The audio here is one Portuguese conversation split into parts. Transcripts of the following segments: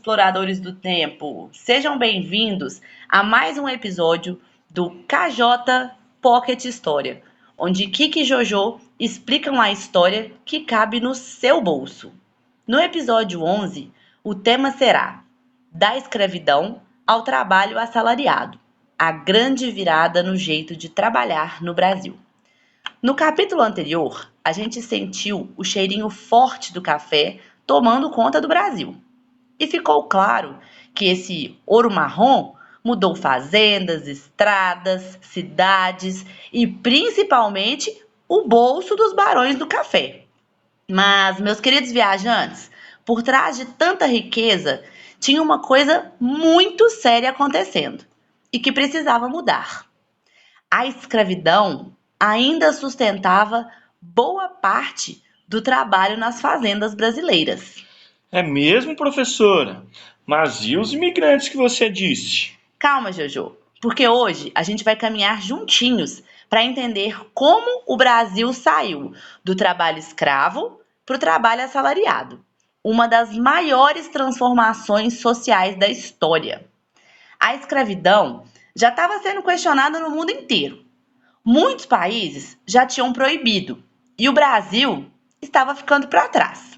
exploradores do tempo! Sejam bem-vindos a mais um episódio do KJ Pocket História, onde Kiki e Jojo explicam a história que cabe no seu bolso. No episódio 11, o tema será Da escravidão ao trabalho assalariado, a grande virada no jeito de trabalhar no Brasil. No capítulo anterior, a gente sentiu o cheirinho forte do café tomando conta do Brasil. E ficou claro que esse ouro marrom mudou fazendas, estradas, cidades e principalmente o bolso dos barões do café. Mas, meus queridos viajantes, por trás de tanta riqueza tinha uma coisa muito séria acontecendo e que precisava mudar. A escravidão ainda sustentava boa parte do trabalho nas fazendas brasileiras. É mesmo, professora? Mas e os imigrantes que você disse? Calma, Jojo, porque hoje a gente vai caminhar juntinhos para entender como o Brasil saiu do trabalho escravo para o trabalho assalariado, uma das maiores transformações sociais da história. A escravidão já estava sendo questionada no mundo inteiro. Muitos países já tinham proibido e o Brasil estava ficando para trás.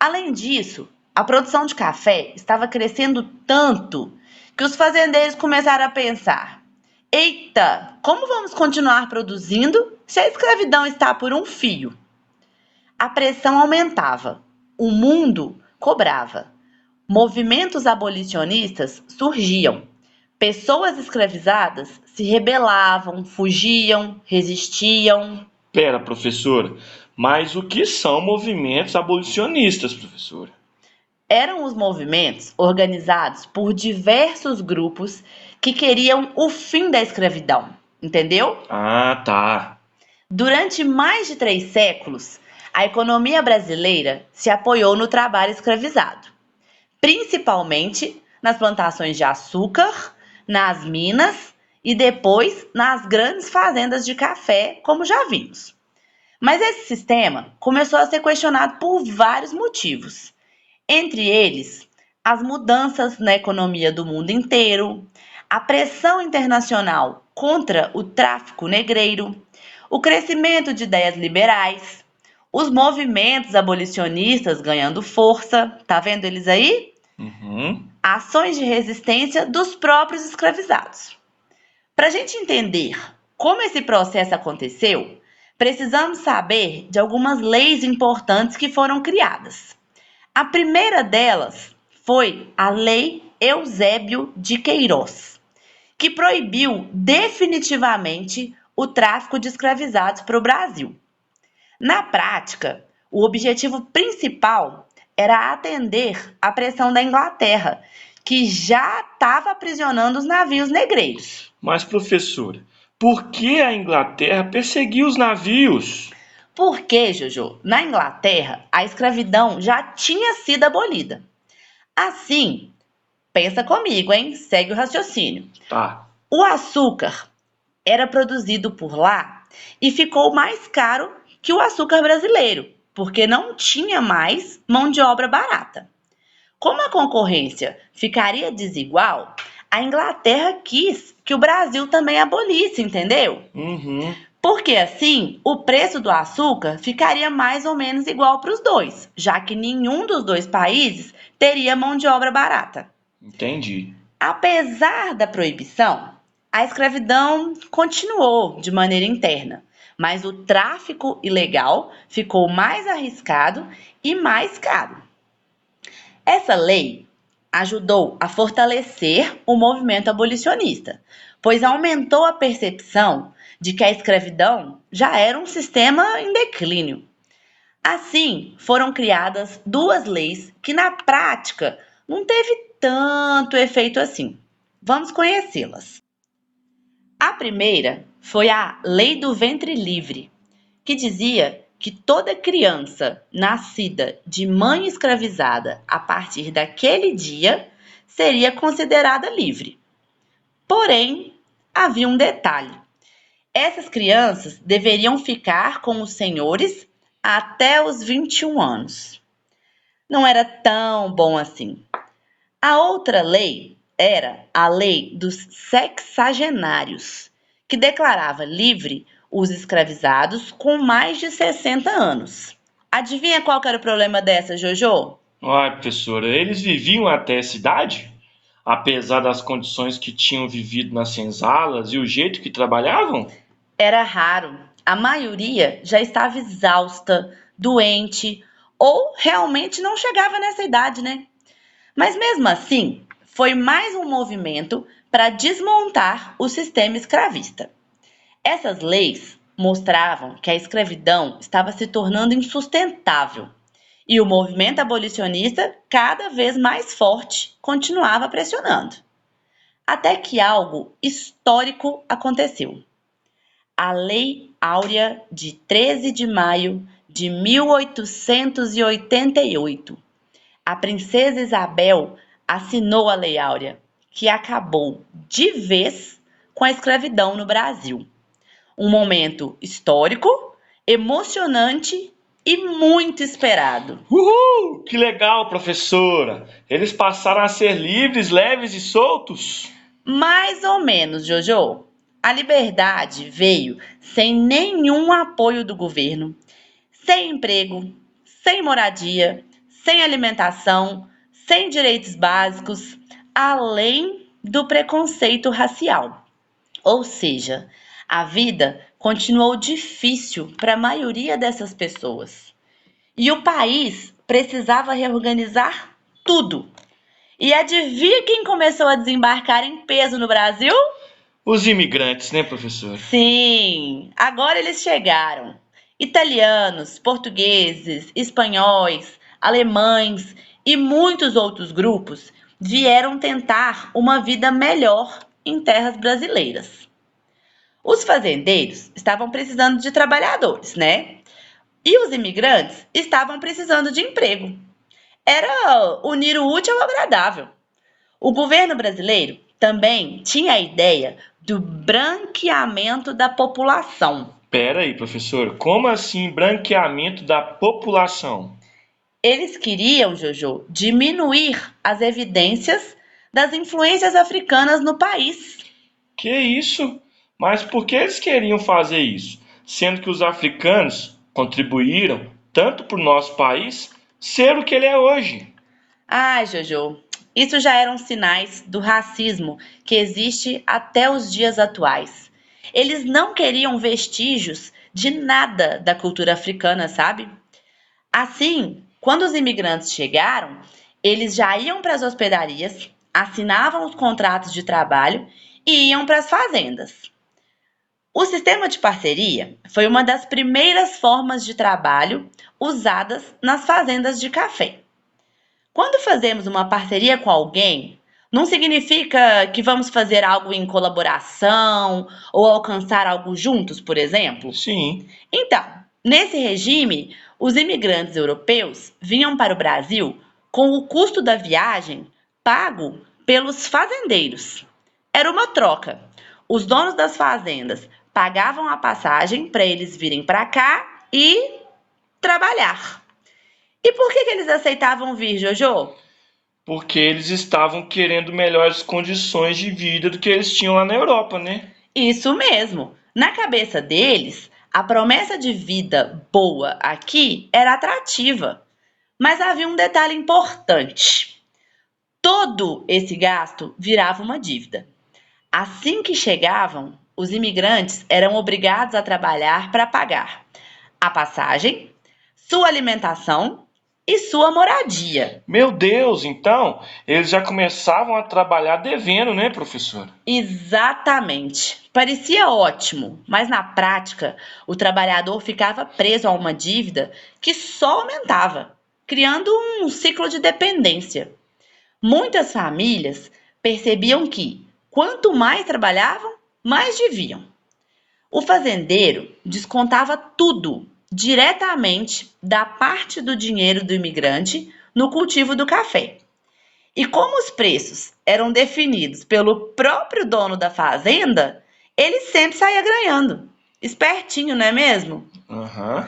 Além disso, a produção de café estava crescendo tanto que os fazendeiros começaram a pensar: eita, como vamos continuar produzindo se a escravidão está por um fio? A pressão aumentava, o mundo cobrava. Movimentos abolicionistas surgiam. Pessoas escravizadas se rebelavam, fugiam, resistiam. Pera, professora, mas o que são movimentos abolicionistas, professora? Eram os movimentos organizados por diversos grupos que queriam o fim da escravidão, entendeu? Ah, tá. Durante mais de 3 séculos, a economia brasileira se apoiou no trabalho escravizado, principalmente nas plantações de açúcar, nas minas e depois nas grandes fazendas de café, como já vimos. Mas esse sistema começou a ser questionado por vários motivos. Entre eles, as mudanças na economia do mundo inteiro, a pressão internacional contra o tráfico negreiro, o crescimento de ideias liberais, os movimentos abolicionistas ganhando força, tá vendo eles aí? Uhum. Ações de resistência dos próprios escravizados. Para a gente entender como esse processo aconteceu, precisamos saber de algumas leis importantes que foram criadas. A primeira delas foi a Lei Eusébio de Queiroz, que proibiu definitivamente o tráfico de escravizados para o Brasil. Na prática, o objetivo principal era atender à pressão da Inglaterra, que já estava aprisionando os navios negreiros. Mas, professora, por que a Inglaterra perseguiu os navios? Porque, Jojo, na Inglaterra, a escravidão já tinha sido abolida. Assim, pensa comigo, hein? Segue o raciocínio. Tá. O açúcar era produzido por lá e ficou mais caro que o açúcar brasileiro, porque não tinha mais mão de obra barata. Como a concorrência ficaria desigual, a Inglaterra quis que o Brasil também abolisse, entendeu? Uhum. Porque assim, o preço do açúcar ficaria mais ou menos igual para os dois, já que nenhum dos dois países teria mão de obra barata. Entendi. Apesar da proibição, a escravidão continuou de maneira interna, mas o tráfico ilegal ficou mais arriscado e mais caro. Essa lei ajudou a fortalecer o movimento abolicionista, pois aumentou a percepção de que a escravidão já era um sistema em declínio. Assim, foram criadas duas leis que, na prática, não teve tanto efeito assim. Vamos conhecê-las. A primeira foi a Lei do Ventre Livre, que dizia que toda criança nascida de mãe escravizada a partir daquele dia seria considerada livre. Porém, havia um detalhe: essas crianças deveriam ficar com os senhores até os 21 anos. Não era tão bom assim. A outra lei era a Lei dos Sexagenários, que declarava livre os escravizados com mais de 60 anos. Adivinha qual que era o problema dessa, Jojo? Ai, professora, eles viviam até essa idade? Apesar das condições que tinham vivido nas senzalas e o jeito que trabalhavam? Era raro. A maioria já estava exausta, doente ou realmente não chegava nessa idade, né? Mas mesmo assim, foi mais um movimento para desmontar o sistema escravista. Essas leis mostravam que a escravidão estava se tornando insustentável e o movimento abolicionista, cada vez mais forte, continuava pressionando. Até que algo histórico aconteceu. A Lei Áurea de 13 de maio de 1888. A princesa Isabel assinou a Lei Áurea, que acabou de vez com a escravidão no Brasil. Um momento histórico, emocionante e muito esperado. Uhul! Que legal, professora! Eles passaram a ser livres, leves e soltos? Mais ou menos, Jojo. A liberdade veio sem nenhum apoio do governo, sem emprego, sem moradia, sem alimentação, sem direitos básicos, além do preconceito racial. Ou seja, a vida continuou difícil para a maioria dessas pessoas. E o país precisava reorganizar tudo. E adivinha quem começou a desembarcar em peso no Brasil? Os imigrantes, né, professor? Sim, agora eles chegaram. Italianos, portugueses, espanhóis, alemães e muitos outros grupos vieram tentar uma vida melhor em terras brasileiras. Os fazendeiros estavam precisando de trabalhadores, né? E os imigrantes estavam precisando de emprego. Era unir o útil ao agradável. O governo brasileiro também tinha a ideia do branqueamento da população. Pera aí, professor, como assim branqueamento da população? Eles queriam, Jojo, diminuir as evidências das influências africanas no país. Que isso? Mas por que eles queriam fazer isso? Sendo que os africanos contribuíram tanto para o nosso país ser o que ele é hoje. Ai, Jojo, isso já eram sinais do racismo que existe até os dias atuais. Eles não queriam vestígios de nada da cultura africana, sabe? Assim, quando os imigrantes chegaram, eles já iam para as hospedarias, assinavam os contratos de trabalho e iam para as fazendas. O sistema de parceria foi uma das primeiras formas de trabalho usadas nas fazendas de café. Quando fazemos uma parceria com alguém, não significa que vamos fazer algo em colaboração ou alcançar algo juntos, por exemplo? Sim. Então, nesse regime, os imigrantes europeus vinham para o Brasil com o custo da viagem pago pelos fazendeiros. Era uma troca. Os donos das fazendas pagavam a passagem para eles virem para cá e trabalhar. E por que eles aceitavam vir, Jojo? Porque eles estavam querendo melhores condições de vida do que eles tinham lá na Europa, né? Isso mesmo. Na cabeça deles, a promessa de vida boa aqui era atrativa. Mas havia um detalhe importante: todo esse gasto virava uma dívida. Assim que chegavam, os imigrantes eram obrigados a trabalhar para pagar a passagem, sua alimentação e sua moradia. Meu Deus, então eles já começavam a trabalhar devendo, né, professor? Exatamente. Parecia ótimo, mas na prática o trabalhador ficava preso a uma dívida que só aumentava, criando um ciclo de dependência. Muitas famílias percebiam que, quanto mais trabalhavam, mais deviam. O fazendeiro descontava tudo diretamente da parte do dinheiro do imigrante no cultivo do café. E como os preços eram definidos pelo próprio dono da fazenda, ele sempre saía ganhando. Espertinho, não é mesmo? Aham.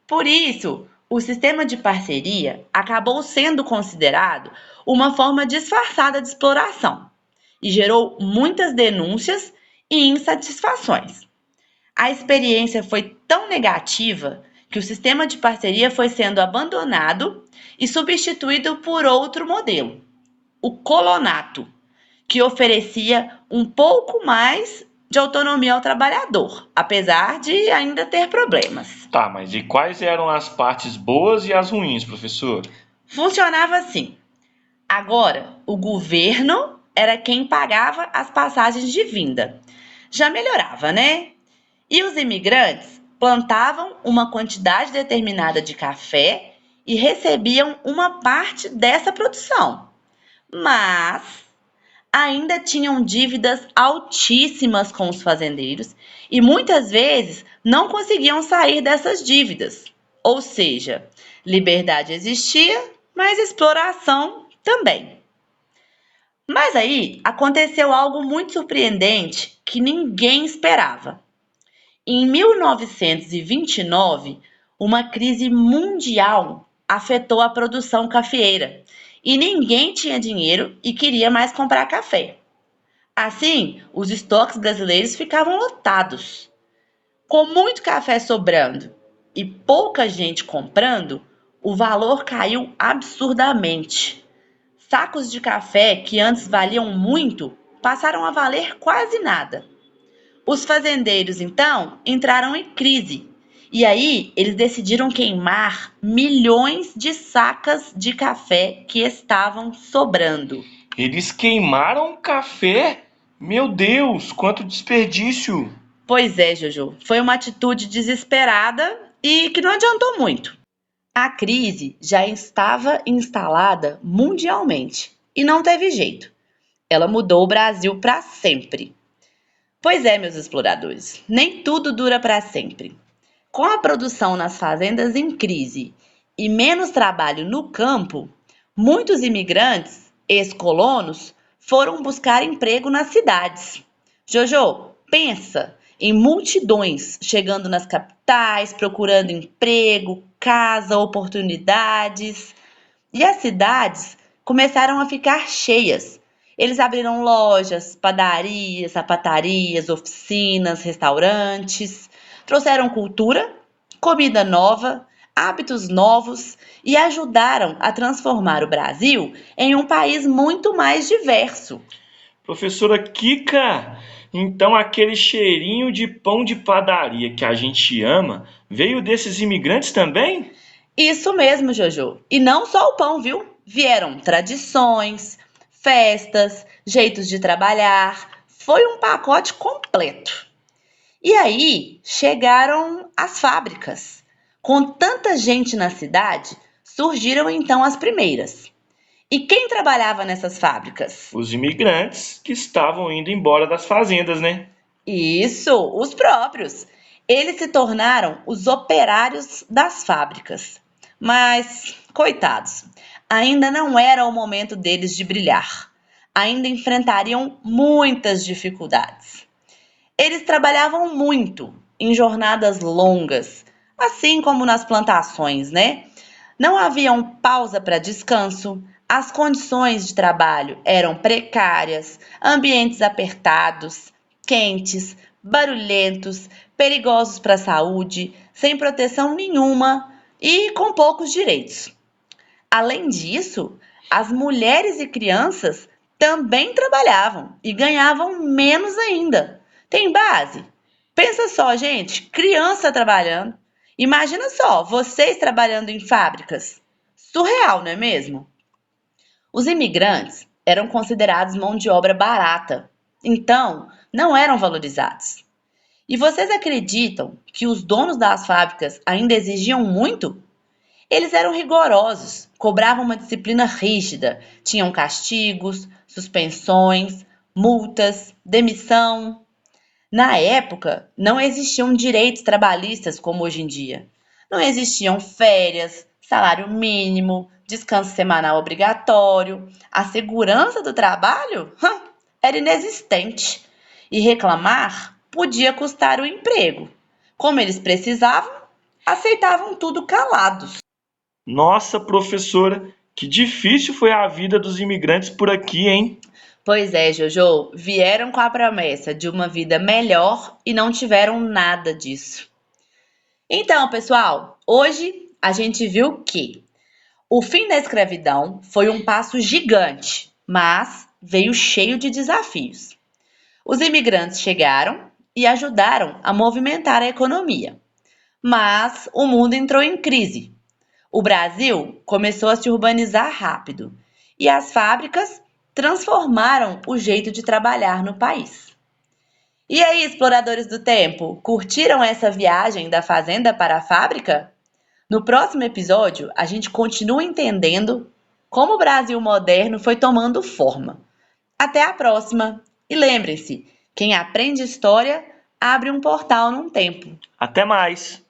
Por isso, O sistema de parceria acabou sendo considerado uma forma disfarçada de exploração e gerou muitas denúncias e insatisfações. A experiência foi tão negativa que o sistema de parceria foi sendo abandonado e substituído por outro modelo, o colonato, que oferecia um pouco mais de autonomia ao trabalhador, apesar de ainda ter problemas. Tá, mas e quais eram as partes boas e as ruins, professor? Funcionava assim: agora, o governo era quem pagava as passagens de vinda. Já melhorava, né? E os imigrantes plantavam uma quantidade determinada de café e recebiam uma parte dessa produção. Mas ainda tinham dívidas altíssimas com os fazendeiros e muitas vezes não conseguiam sair dessas dívidas. Ou seja, liberdade existia, mas exploração também. Mas aí aconteceu algo muito surpreendente que ninguém esperava. Em 1929, uma crise mundial afetou a produção cafeeira e ninguém tinha dinheiro e queria mais comprar café. Assim, os estoques brasileiros ficavam lotados. Com muito café sobrando e pouca gente comprando, o valor caiu absurdamente. Sacos de café que antes valiam muito passaram a valer quase nada. Os fazendeiros, então, entraram em crise. E aí, eles decidiram queimar milhões de sacas de café que estavam sobrando. Eles queimaram o café? Meu Deus, quanto desperdício! Pois é, Jojo, foi uma atitude desesperada e que não adiantou muito. A crise já estava instalada mundialmente e não teve jeito. Ela mudou o Brasil para sempre. Pois é, meus exploradores, nem tudo dura para sempre. Com a produção nas fazendas em crise e menos trabalho no campo, muitos imigrantes, ex-colonos, foram buscar emprego nas cidades. Jojo, pensa em multidões chegando nas capitais, procurando emprego, casa, oportunidades. E as cidades começaram a ficar cheias. Eles abriram lojas, padarias, sapatarias, oficinas, restaurantes, trouxeram cultura, comida nova, hábitos novos e ajudaram a transformar o Brasil em um país muito mais diverso. Professora Kika, então aquele cheirinho de pão de padaria que a gente ama veio desses imigrantes também? Isso mesmo, Jojo. E não só o pão, viu? Vieram tradições, festas, jeitos de trabalhar. Foi um pacote completo. E aí chegaram as fábricas. Com tanta gente na cidade, surgiram então as primeiras. E quem trabalhava nessas fábricas? Os imigrantes que estavam indo embora das fazendas, né? Isso, os próprios. Eles se tornaram os operários das fábricas. Mas, coitados, ainda não era o momento deles de brilhar. Ainda enfrentariam muitas dificuldades. Eles trabalhavam muito, em jornadas longas, assim como nas plantações, né? Não havia pausa para descanso, as condições de trabalho eram precárias, ambientes apertados, quentes, barulhentos, perigosos para a saúde, sem proteção nenhuma e com poucos direitos. Além disso, as mulheres e crianças também trabalhavam e ganhavam menos ainda. Tem base? Pensa só, gente, criança trabalhando. Imagina só, vocês trabalhando em fábricas. Surreal, não é mesmo? Os imigrantes eram considerados mão de obra barata, então não eram valorizados. E vocês acreditam que os donos das fábricas ainda exigiam muito? Eles eram rigorosos, cobravam uma disciplina rígida, tinham castigos, suspensões, multas, demissão. Na época, não existiam direitos trabalhistas como hoje em dia. Não existiam férias, salário mínimo, descanso semanal obrigatório. A segurança do trabalho era inexistente. E reclamar podia custar o emprego. Como eles precisavam, aceitavam tudo calados. Nossa, professora, que difícil foi a vida dos imigrantes por aqui, hein? Pois é, Jojo, vieram com a promessa de uma vida melhor e não tiveram nada disso. Então, pessoal, hoje a gente viu que o fim da escravidão foi um passo gigante, mas veio cheio de desafios. Os imigrantes chegaram e ajudaram a movimentar a economia, mas o mundo entrou em crise. O Brasil começou a se urbanizar rápido e as fábricas transformaram o jeito de trabalhar no país. E aí, exploradores do tempo, curtiram essa viagem da fazenda para a fábrica? No próximo episódio, a gente continua entendendo como o Brasil moderno foi tomando forma. Até a próxima! E lembrem-se, quem aprende história abre um portal num tempo. Até mais!